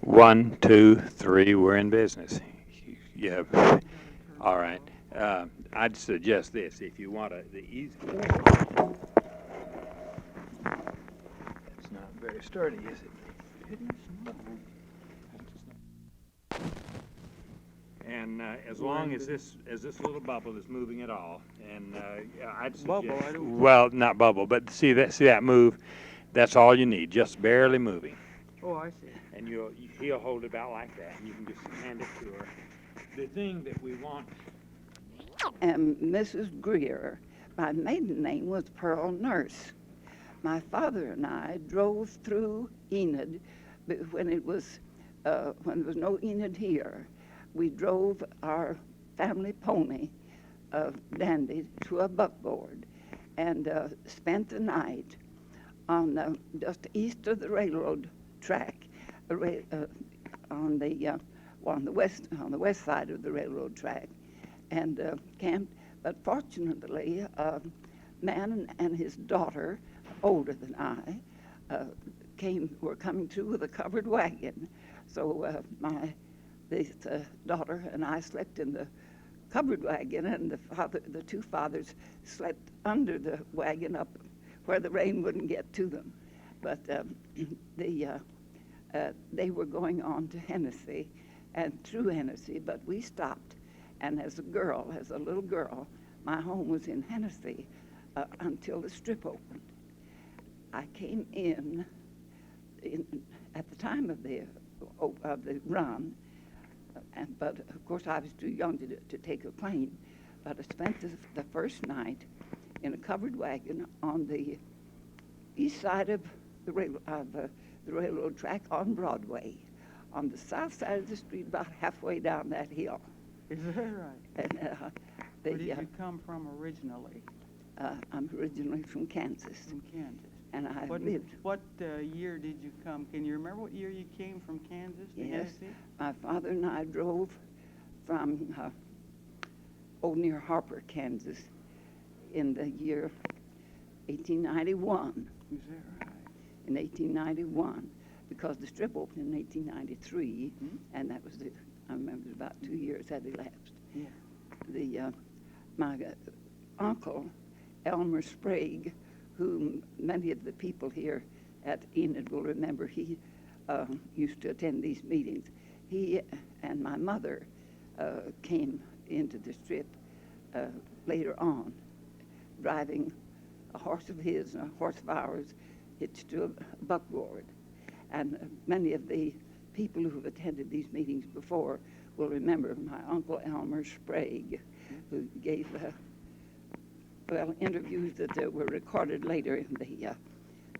1, 2, 3, we're in business. Yeah. All right. I'd suggest this if you want the easy. It's not very sturdy, is it? And as long as this little bubble is moving at all, and I'd suggest, Bubble, I don't. well, not bubble, but see that move. That's all you need, just barely moving. Oh, I see. And he'll hold it about like that, and you can just hand it to her. The thing that we want. And Mrs. Greer. My maiden name was Pearl Nurse. My father and I drove through Enid when there was no Enid here. We drove our family pony, Dandy, to a buckboard and spent the night on just east of the railroad track, on the west side of the railroad track, and camped. But fortunately, a man and his daughter, older than I, were coming through with a covered wagon. So this daughter and I slept in the covered wagon, and the two fathers slept under the wagon up where the rain wouldn't get to them. But they were going on to Hennessy and through Hennessy, but we stopped. And as a little girl, my home was in Hennessy until the Strip opened. I came in at the time of the run, but of course I was too young to take a plane. But I spent the first night in a covered wagon on the east side of the railroad track on Broadway, on the south side of the street, about halfway down that hill. Is that right? And, Where did you come from originally? I'm originally from Kansas. From Kansas. And I What year did you come? Can you remember what year you came from Kansas to Yes. Hennessy? My father and I drove from near Harper, Kansas, in the year 1891. Is that right? In 1891, because the Strip opened in 1893, and that was I remember about 2 years had elapsed. Yeah. My uncle, Elmer Sprague, whom many of the people here at Enid will remember, he used to attend these meetings. He and my mother came into the Strip later on, driving a horse of his and a horse of ours hitched to a buckboard. And many of the people who have attended these meetings before will remember my uncle Elmer Sprague, who gave interviews that were recorded later in the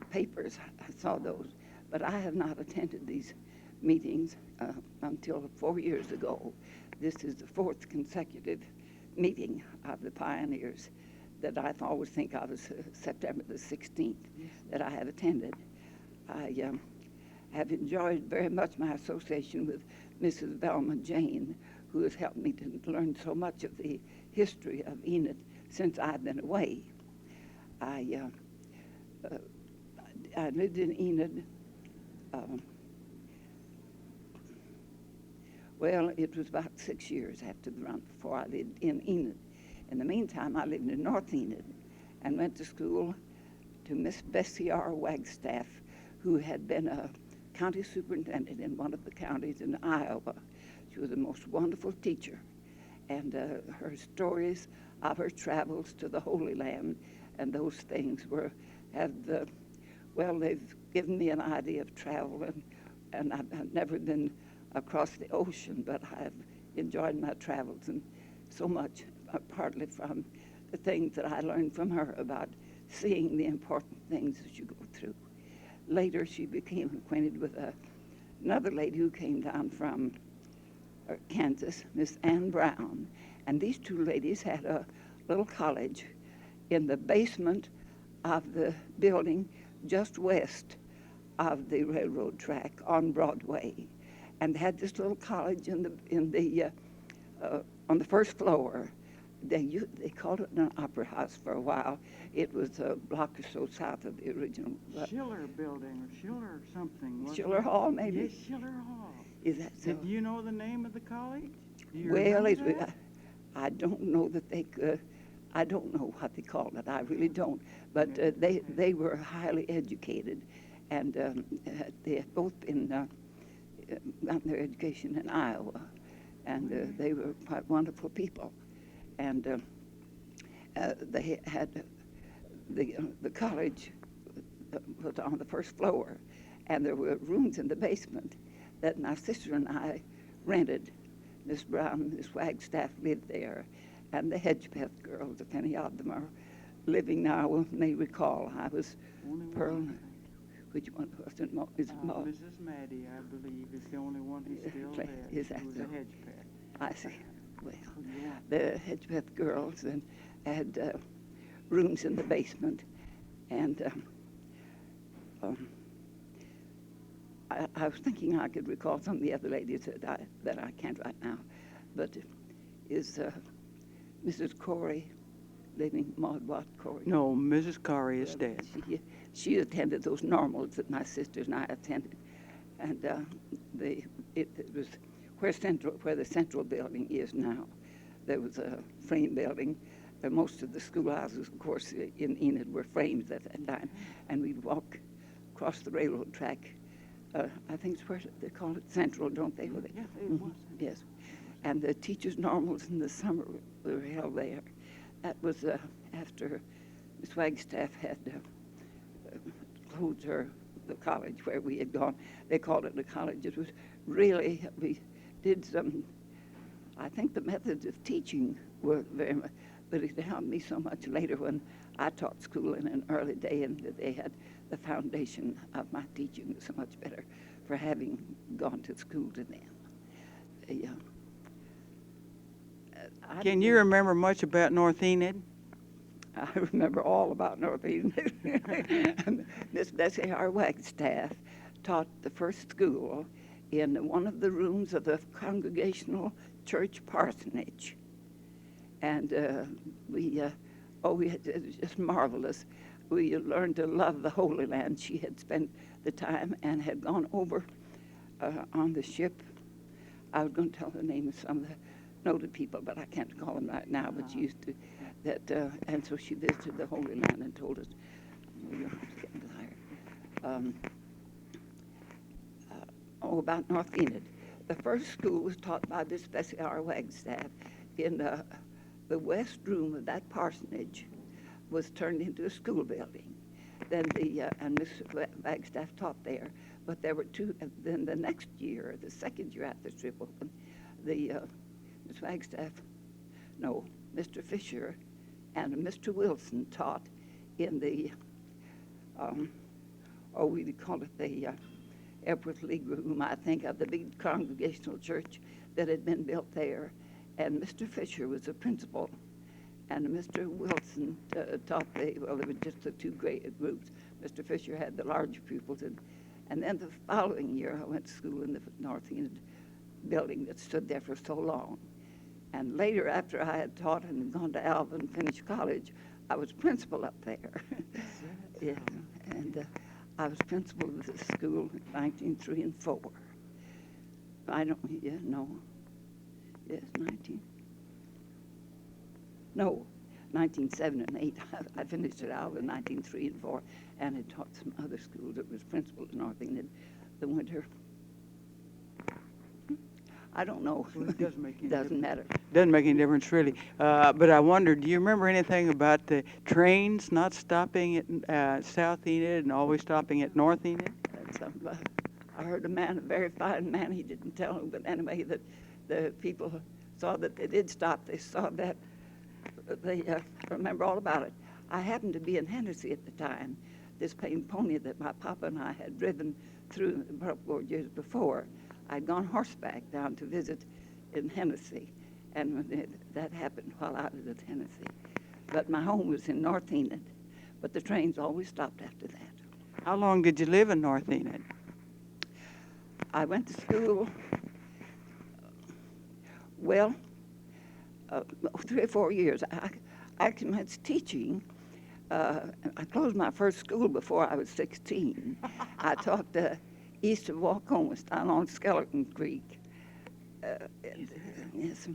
papers. I saw those, but I have not attended these meetings until 4 years ago. This is the fourth consecutive meeting of the pioneers that I always think of as September the 16th that I have attended. I have enjoyed very much my association with Mrs. Velma Jane, who has helped me to learn so much of the history of Enid since I've been away. I lived in Enid. It was about 6 years after the run before I lived in Enid. In the meantime, I lived in North Enid and went to school to Miss Bessie R. Wagstaff, who had been a county superintendent in one of the counties in Iowa. She was the most wonderful teacher, and her stories of her travels to the Holy Land and those things they've given me an idea of travel, and I've never been across the ocean, but I've enjoyed my travels and so much, partly from the things that I learned from her about seeing the important things that you go through. Later, she became acquainted with another lady who came down from Kansas, Miss Ann Brown, and these two ladies had a little college in the basement of the building just west of the railroad track on Broadway, and had this little college on the first floor, They called it an opera house for a while. It was a block or so south of the original. Schiller Building or Schiller something. wasn't Schiller it? Hall, maybe? Yes, Schiller Hall. Is that so? Do you know the name of the college? Do you Well, remember that? I don't know that they could. I don't know what they called it. I really don't. But Yeah. they were highly educated, and they had both been gotten their education in Iowa, and they were quite wonderful people. And they had the college was on the first floor, and there were rooms in the basement that my sister and I rented. Miss Brown and Miss Wagstaff lived there, and the Hedgepeth girls, if any of them are living now, may recall. I was Only one, Pearl. I think. Which one was it? Is it Maud? Mrs. Maddie, I believe, is the only one who's still Right. there. Is that She was so? a hedge pet. I see. Well, Yeah. the Hedgepeth girls and had rooms in the basement, and I was thinking I could recall some of the other ladies that I can't right now, but is Mrs. Corey living? Maud Watt Corey? No, Mrs. Corey is dead. She attended those normals that my sisters and I attended, and it was where the central building is now. There was a frame building. Most of the schoolhouses, of course, in Enid were frames at that time, and we'd walk across the railroad track. I think it's where they call it Central, don't they? Yeah, it was. Yes. And the teachers' normals in the summer were held there. That was after Miss Wagstaff had closed the college where we had gone. They called it the college. It was really, we did some, I think the methods of teaching were very much, but it helped me so much later when I taught school in an early day, and that they had the foundation of my teaching was so much better for having gone to school to them. Can you remember much about North Enid? I remember all about North Enid. Miss Bessie R. Wagstaff taught the first school in one of the rooms of the Congregational Church parsonage. And it was just marvelous. We learned to love the Holy Land. She had spent the time and had gone over on the ship. I was going to tell the name of some of the noted people, but I can't call them right now, but she used to, and so she visited the Holy Land and told us, your heart's getting tired. About North Enid. The first school was taught by Miss Bessie R. Wagstaff in the west room of that parsonage was turned into a school building. Then and Miss Wagstaff taught there, but there were two. Then the next year, the second year after Strip opened, Miss Wagstaff, no, Mr. Fisher and Mr. Wilson taught in the, we call it the Epworth League room, I think, of the big Congregational Church that had been built there. And Mr. Fisher was the principal, and Mr. Wilson taught there were just the two great groups. Mr. Fisher had the larger pupils, and then the following year I went to school in the North Enid building that stood there for so long. And later, after I had taught and gone to Alva and finished college, I was principal up there. Yeah, and I was principal of the school in 1903 and 4. I don't, yeah, no. Yes, 1907 and 8. I finished at Alva in 1903 and 4, and had taught some other schools. It was principal at North Enid the winter. I don't know. Well, it doesn't make any Doesn't matter. Doesn't make any difference, really. But I wondered, do you remember anything about the trains not stopping at South Enid and always stopping at North Enid? I heard a man, a very fine man, he didn't tell me, but anyway, that the people saw that they did stop. They saw that, they remember all about it. I happened to be in Hennessy at the time. This plain pony that my papa and I had driven through years before, I'd gone horseback down to visit in Hennessy, and that happened while I was at Hennessy. But my home was in North Enid, but the trains always stopped after that. How long did you live in North Enid? I went to school, well, uh, 3 or 4 years. I commenced teaching. I closed my first school before I was 16. I taught east of Wacomas down on Skeleton Creek. Yes,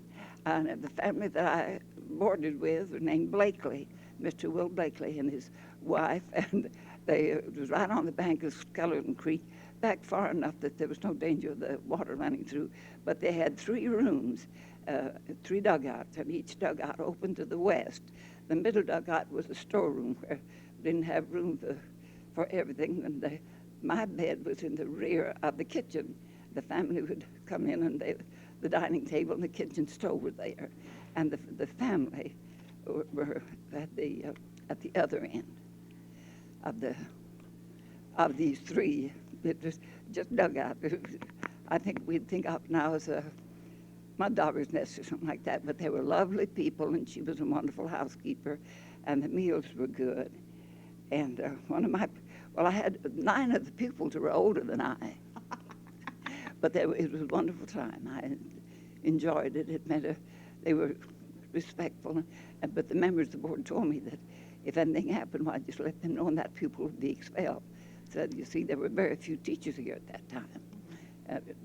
and the family that I boarded with were named Blakely, Mr. Will Blakely and his wife, and it was right on the bank of Skeleton Creek, back far enough that there was no danger of the water running through. But they had 3 rooms, 3 dugouts, and each dugout opened to the west. The middle dugout was a storeroom where we didn't have room for everything, and my bed was in the rear of the kitchen. The family would come in, and the dining table and the kitchen stove were there, and the family were at the other end of these 3. It was just dugout. I think we'd think of now as a mud dauber's nest or something like that, but they were lovely people, and she was a wonderful housekeeper, and the meals were good. And I had 9 of the pupils who were older than I. But it was a wonderful time. I enjoyed it. It meant they were respectful. But the members of the board told me that if anything happened, I'd just let them know, and that pupil would be expelled. Said, you see, there were very few teachers here at that time.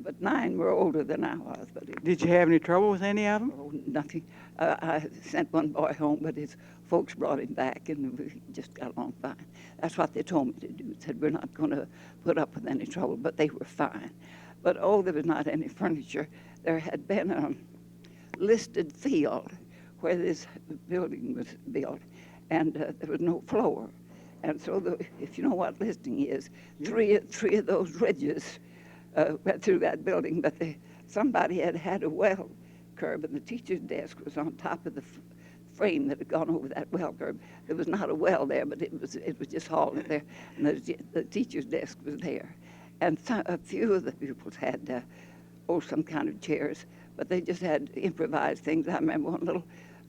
But 9 were older than I was. Did you have any trouble with any of them? Oh, nothing. I sent one boy home, but his folks brought him back, and we just got along fine. That's what they told me to do. Said, we're not going to put up with any trouble, but they were fine. But, there was not any furniture. There had been a listed field where this building was built, and there was no floor. And so, if you know what listing is, three of those ridges went through that building, but somebody had a well curb, and the teacher's desk was on top of the frame that had gone over that well curb. There was not a well there, but it was just hauled there, and the teacher's desk was there. And a few of the pupils had some kind of chairs, but they just had improvised things. I remember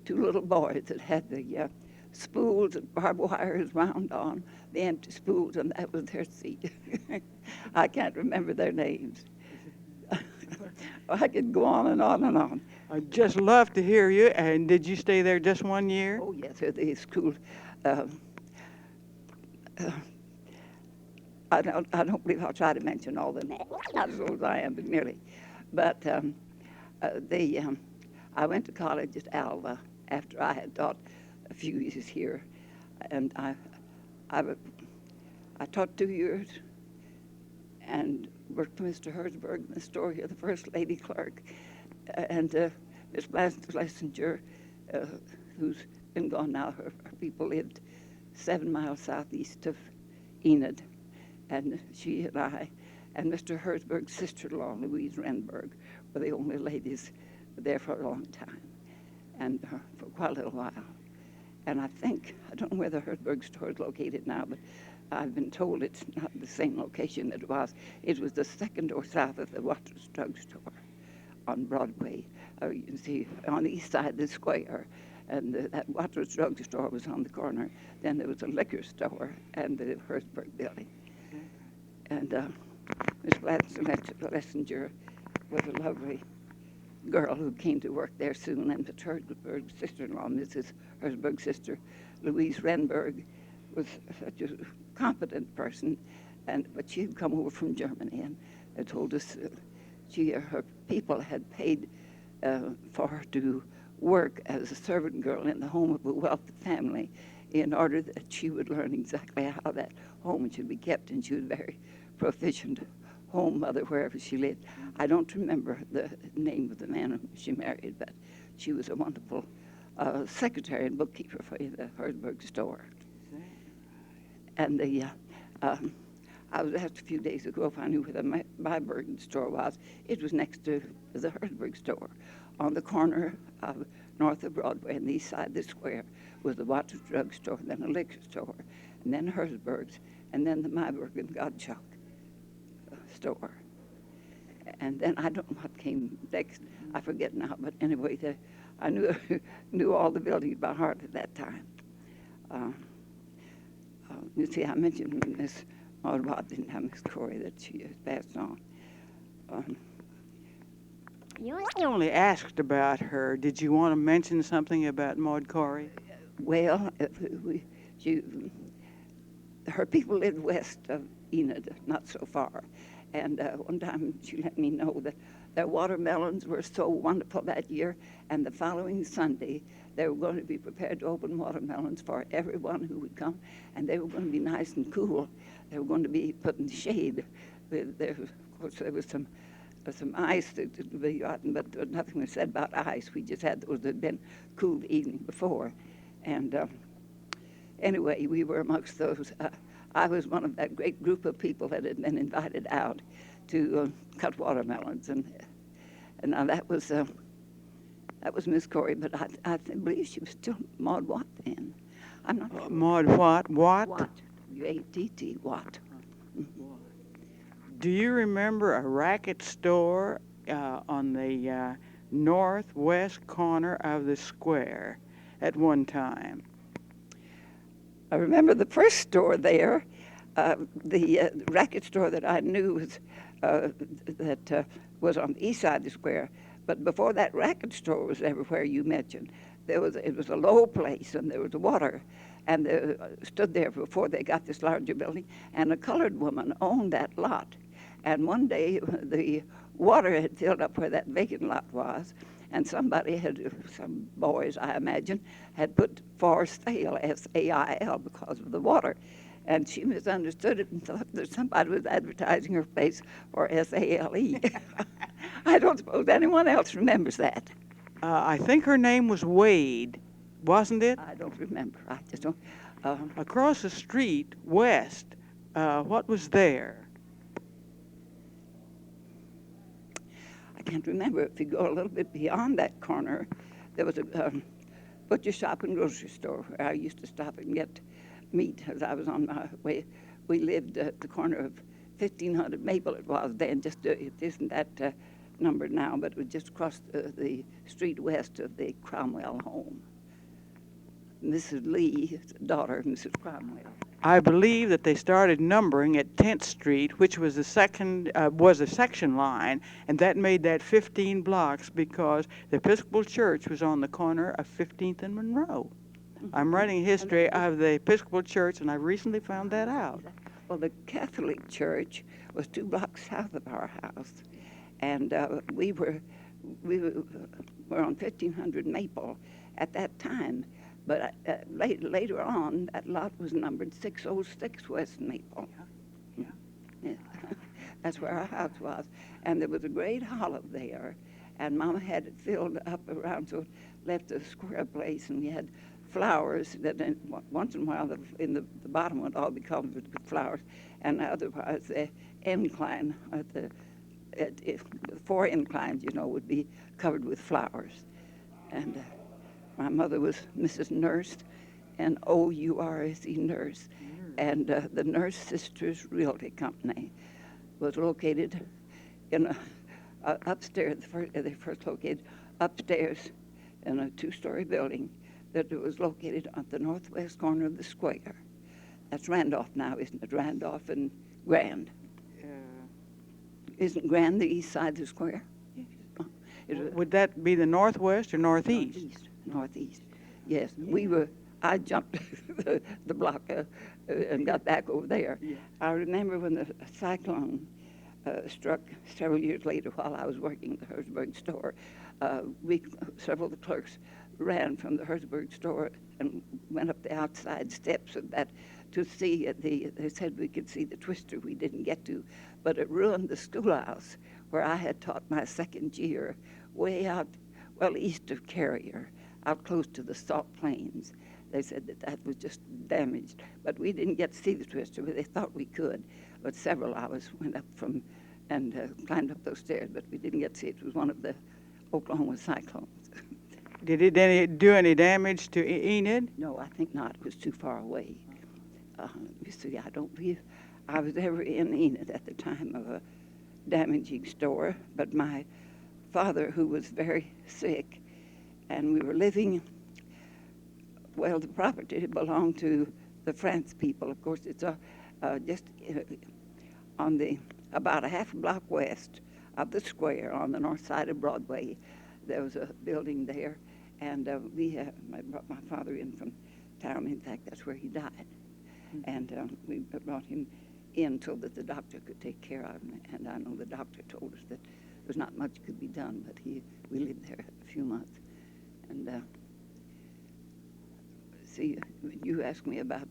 2 little boys that had the spools and barbed wires wound on the empty spools, and that was their seat. I can't remember their names. I could go on and on and on. I'd just love to hear you. And did you stay there just 1 year? Oh, yes, the school. I don't believe I'll try to mention all the names, not as old as I am, but nearly. But I went to college at Alva after I had taught a few years here, and I taught 2 years and worked for Mr. Herzberg in the store here, the first lady clerk, and Miss Blessinger, who's been gone now. Her people lived 7 miles southeast of Enid, and she and I and Mr. Herzberg's sister-in-law, Louise Renberg, were the only ladies there for a long time, and for quite a little while. And I don't know where the Herzberg store is located now, but I've been told it's not the same location that it was. It was the second door south of the Waters Drug Store on Broadway. You can see on the east side of the square, and that Waters Drug Store was on the corner. Then there was a liquor store and the Herzberg building. And Miss Blessinger was a lovely girl who came to work there soon, and Mr. Herzberg's sister-in-law, Mrs. Herzberg's sister, Louise Renberg, was such a competent person, but she had come over from Germany and had told us her people had paid for her to work as a servant girl in the home of a wealthy family in order that she would learn exactly how that home should be kept, and she was very proficient home mother wherever she lived. I don't remember the name of the man whom she married, but she was a wonderful secretary and bookkeeper for the Herzberg store. And I was asked a few days ago if I knew where the Biographical store was. It was next to the Herzberg store. On the corner of north of Broadway and the east side of the square was the Waters Drug Store, then a liquor store, and then Herzberg's, and then the Myberg and Godchuk store. And then I don't know what came next. I forget now, but anyway, I knew all the buildings by heart at that time. You see, I mentioned Miss Maud didn't have Miss Corey that she has passed on. I only asked about her. Did you want to mention something about Maud Corey? Well, she, her people lived west of Enid, not so far. And one time she let me know that their watermelons were so wonderful that year, and the following Sunday they were going to be prepared to open watermelons for everyone who would come, and they were going to be nice and cool. They were going to be put in the shade. Of course, there was some ice to be gotten, but nothing was said about ice. We just had those that had been cooled the evening before. And anyway, we were amongst those. I was one of that great group of people that had been invited out to cut watermelons, and now that was Miss Corey, but I believe she was still Maud Watt then. I'm not sure. Maud what? Watt? Watt, W-A-T-T, Watt. Do you remember a racket store on the northwest corner of the square at one time? I remember the first store there. The racket store that I knew was was on the east side of the square. But before that racket store was everywhere you mentioned, it was a low place, and there was water, and they stood there before they got this larger building, and a colored woman owned that lot. And one day the water had filled up where that vacant lot was, and some boys, I imagine, had put for sale, S-A-I-L, because of the water. And she misunderstood it and thought that somebody was advertising her place for S-A-L-E. I don't suppose anyone else remembers that. I think her name was Wade, wasn't it? I don't remember. I just don't. Across the street, west, what was there? I can't remember. If you go a little bit beyond that corner, there was a butcher shop and grocery store where I used to stop and get meat as I was on my way. We lived at the corner of 1500 Maple, it was then. It isn't that number now, but it was just across the street west of the Cromwell home. Mrs. Lee, daughter of Mrs. Cromwell. I believe that they started numbering at 10th Street, which was a section line, and that made that 15 blocks because the Episcopal Church was on the corner of 15th and Monroe. I'm writing a history of the Episcopal Church, and I recently found that out. Well, the Catholic Church was 2 blocks south of our house, and we were on 1500 Maple at that time. But later on, that lot was numbered 606 West Maple. Yeah. That's where our house was. And there was a great hollow there, and Mama had it filled up around, so it left a square place, and we had flowers that once in a while the bottom would all be covered with flowers, and otherwise the incline, the 4 inclines, would be covered with flowers. And my mother was Mrs. Nurse, and O-U-R-S-E, Nurse. And the Nurse Sisters Realty Company was located in upstairs. They first located upstairs in a 2-story building that was located on the northwest corner of the square. That's Randolph now, isn't it? Randolph and Grand. Isn't Grand the east side of the square? Would that be the northwest or northeast? Northeast. Yes, I jumped the block and got back over there. Yeah. I remember when the cyclone struck several years later while I was working at the Herzberg store. Several of the clerks ran from the Herzberg store and went up the outside steps of that to see they said we could see the twister we didn't get to, but it ruined the schoolhouse where I had taught my second year, way out, east of Carrier, out close to the Salt Plains. They said that was just damaged, but we didn't get to see the twister, but they thought we could. But several of us went up and climbed up those stairs, but we didn't get to see it. It was one of the Oklahoma cyclones. Did it do any damage to Enid? No, I think not. It was too far away. You see, I don't believe I was ever in Enid at the time of a damaging store, but my father, who was very sick, and we were living, the property belonged to the France people. Of course, it's just on about a half block west of the square on the north side of Broadway. There was a building there, and I brought my father in from town. In fact, that's where he died. And we brought him in so that the doctor could take care of him. And I know the doctor told us that there was not much could be done, but we lived there a few months. And see, you asked me about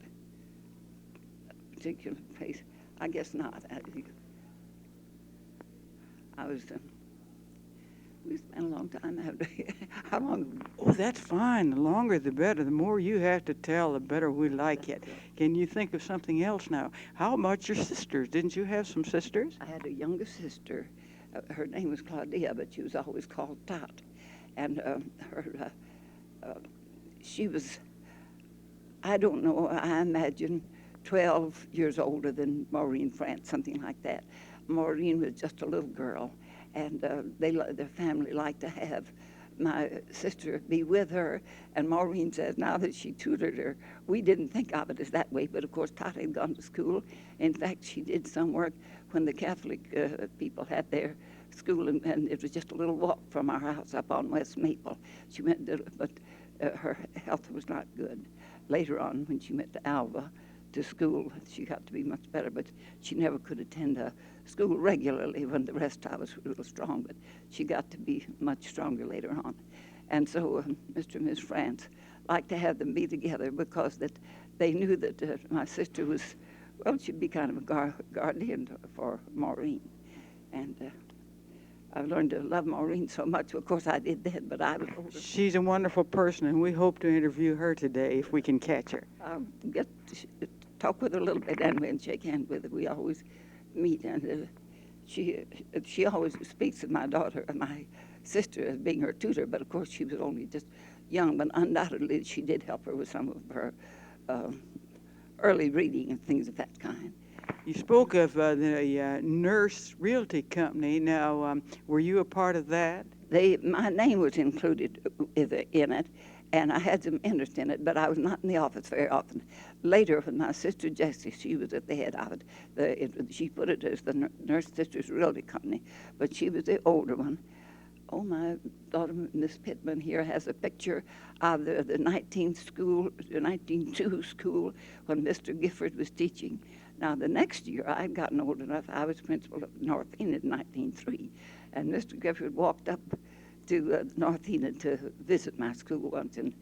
a particular place. I guess not. We spent a long time out there. How long? Oh, that's fine. The longer the better. The more you have to tell, the better we like it. Can you think of something else now? How about your sisters? Didn't you have some sisters? I had a younger sister. Her name was Claudia, but she was always called Tot. And she was, I don't know, I imagine 12 years older than Maureen France, something like that. Maureen was just a little girl, and their family liked to have my sister be with her. And Maureen says now that she tutored her, we didn't think of it as that way, but of course Tot had gone to school. In fact, she did some work when the Catholic people had their school, and it was just a little walk from our house up on West Maple. She went, but her health was not good. Later on, when she went to Alva to school, she got to be much better, but she never could attend school regularly when the rest of us were a little strong, but she got to be much stronger later on. And so Mr. and Miss France liked to have them be together because that they knew that my sister was, well, she'd be kind of a guardian for Maureen. And I learned to love Maureen so much. Of course, I did then, but I was older. She's a wonderful person, and we hope to interview her today if we can catch her. I'll get to talk with her a little bit anyway and shake hands with her. We always meet, and she always speaks of my daughter, my sister, as being her tutor, but of course she was only just young, but undoubtedly she did help her with some of her early reading and things of that kind. You spoke of the Nurse Realty Company. Now, were you a part of that? My name was included in it, and I had some interest in it, but I was not in the office very often. Later, when my sister Jessie, she was at the head of it. She put it as the Nurse Sisters Realty Company, but she was the older one. Oh, my daughter, Miss Pittman, here has a picture of the 1902 school when Mr. Gifford was teaching. Now, the next year, I'd gotten old enough. I was principal of North Enid in 1903, and Mr. Gifford walked up to North Enid to visit my school once, and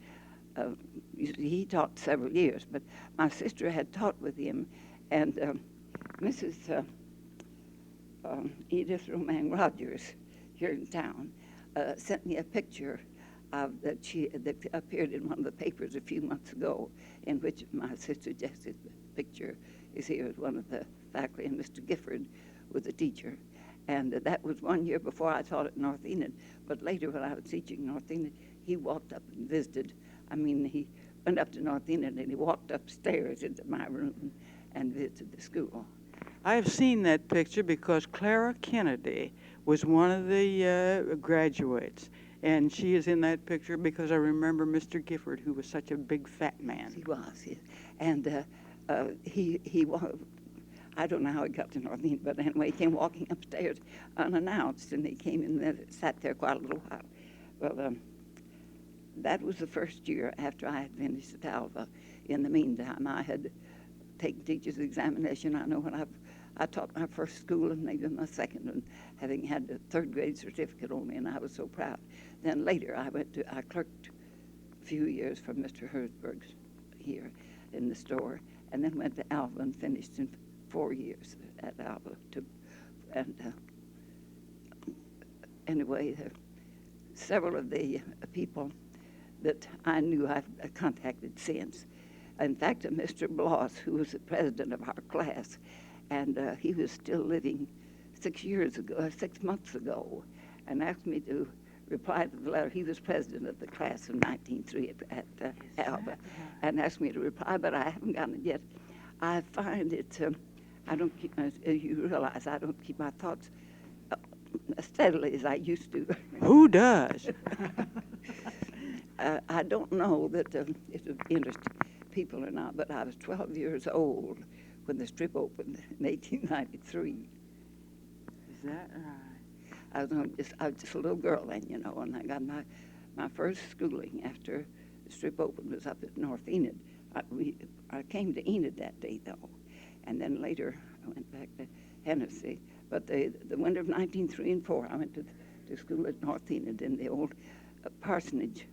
he taught several years, but my sister had taught with him, and Mrs. Edith Roman Rogers here in town sent me a picture that appeared in one of the papers a few months ago, in which my sister Jessie's picture is here as one of the faculty, and Mr. Gifford was a teacher. And that was 1 year before I taught at North Enid. But later, when I was teaching North Enid, he walked up and visited. I mean, he went up to North Enid and he walked upstairs into my room and visited the school. I have seen that picture because Clara Kennedy was one of the graduates. And she is in that picture because I remember Mr. Gifford, who was such a big fat man. He was, yes. And I don't know how he got to North Enid, but anyway, he came walking upstairs unannounced, and he came in there, sat there quite a little while. Well, that was the first year after I had finished at Alva. In the meantime, I had taken teacher's examination. I know when I taught my first school and maybe my second one, having had a third grade certificate only, and I was so proud. Then later, I clerked a few years for Mr. Herzberg's here in the store, and then went to Alva and finished in 4 years at Alva. Anyway, several of the people that I knew I've contacted since. In fact, Mr. Bloss, who was the president of our class, and he was still living 6 months ago, and asked me to reply to the letter. He was president of the class of 1903 at Alva, and asked me to reply, but I haven't gotten it yet. I find it, I don't keep you realize I don't keep my thoughts as steadily as I used to. Who does? I don't know that it would interest people or not, but I was 12 years old when the Strip opened in 1893. Is that right? I was just a little girl then, you know, and I got my first schooling after the Strip opened was up at North Enid. I came to Enid that day, though, and then later I went back to Hennessy. But the winter of 1903 and 4, I went to school at North Enid in the old parsonage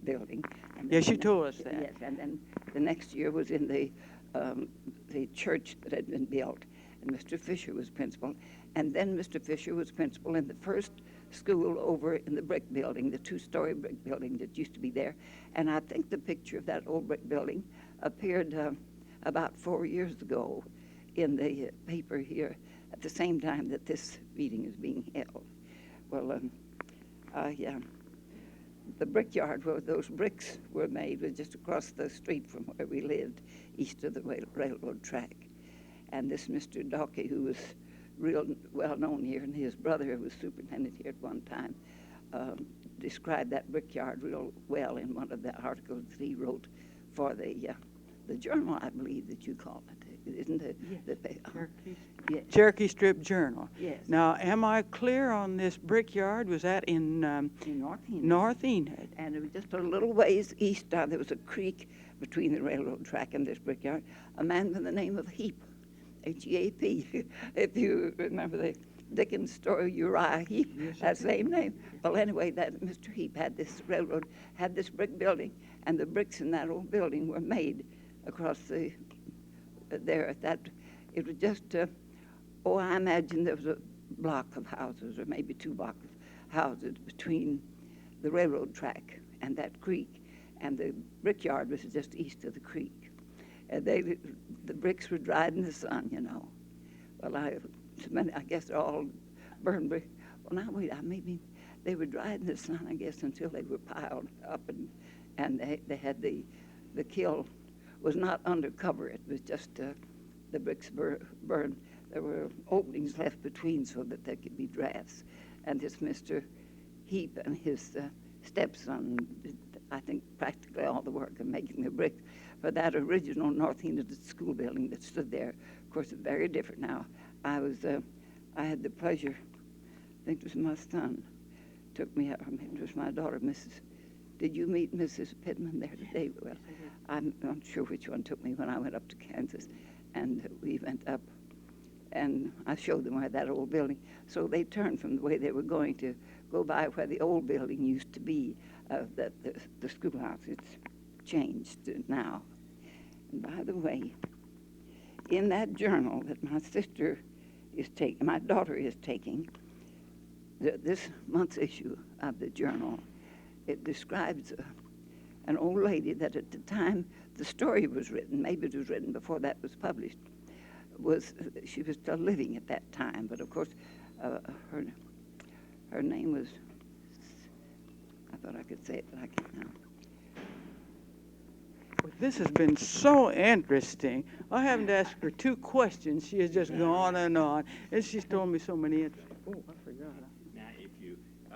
building. And Yes, you then- told us that. Yes, and then the next year was in the church that had been built, and Mr. Fisher was principal. And then Mr. Fisher was principal in the first school over in the brick building, the two-story brick building that used to be there. And I think the picture of that old brick building appeared about 4 years ago in the paper here at the same time that this meeting is being held. Well, the brickyard where those bricks were made was just across the street from where we lived, east of the railroad track. And this Mr. Dockey, who was real well known here, and his brother, who was superintendent here at one time, described that brickyard real well in one of the articles that he wrote for the journal, I believe that you call it, isn't it? Yes. Yes. Cherokee Strip Journal. Yes. Now, am I clear on this brickyard? Was that in In North Enid. North Enid? And it was just a little ways east. There was a creek between the railroad track and this brickyard. A man by the name of Heap, H-E-A-P. If you remember the Dickens story, Uriah Heep, Yes, that same name. Well, anyway, that Mr. Heap had this railroad, had this brick building, and the bricks in that old building were made across the there at that. It was just, I imagine there was a block of houses, or maybe 2 blocks of houses between the railroad track and that creek, and the brickyard was just east of the creek. The bricks were dried in the sun, you know. Well, I guess they're all burned brick. Well, now wait, maybe they were dried in the sun, I guess, until they were piled up, and they had the kiln was not under cover. It was just the bricks burned. There were openings left between so that there could be drafts. And this Mr. Heap and his stepson did, I think, practically all the work of making the bricks for that original North Enid school building that stood there. Of course, it's very different now. I had the pleasure, I think it was my son, took me out. It was my daughter, Mrs. Did you meet Mrs. Pittman there today? Well, I'm not sure which one took me when I went up to Kansas, and we went up, and I showed them where that old building. So they turned from the way they were going to go by where the old building used to be, the schoolhouse. It's changed now. And by the way, in that journal that my sister is taking, my daughter is taking, this month's issue of the journal, it describes an old lady that at the time the story was written, maybe it was written before that was published, she was still living at that time, but of course her name was, I thought I could say it, but I can't now. Well, this has been so interesting. I haven't asked her 2 questions. She has just gone and on, and she's told me so many interesting.